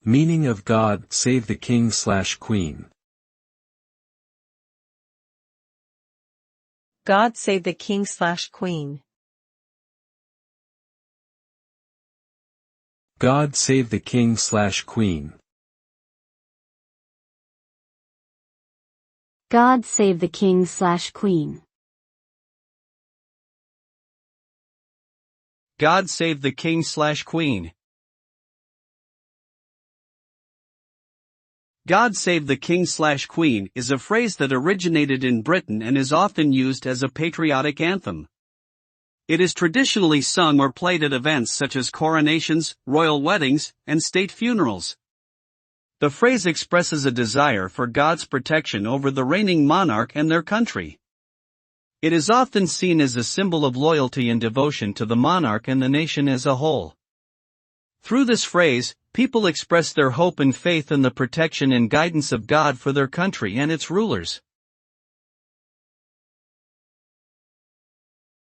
Meaning of God save the king/queen. God save the king/queen. God save the king/queen. God save the king/queen. God save the king/queen. God save the king/queen is a phrase that originated in Britain and is often used as a patriotic anthem. It is traditionally sung or played at events such as coronations, royal weddings, and state funerals. The phrase expresses a desire for God's protection over the reigning monarch and their country. It is often seen as a symbol of loyalty and devotion to the monarch and the nation as a whole. Through this phrase, people express their hope and faith in the protection and guidance of God for their country and its rulers.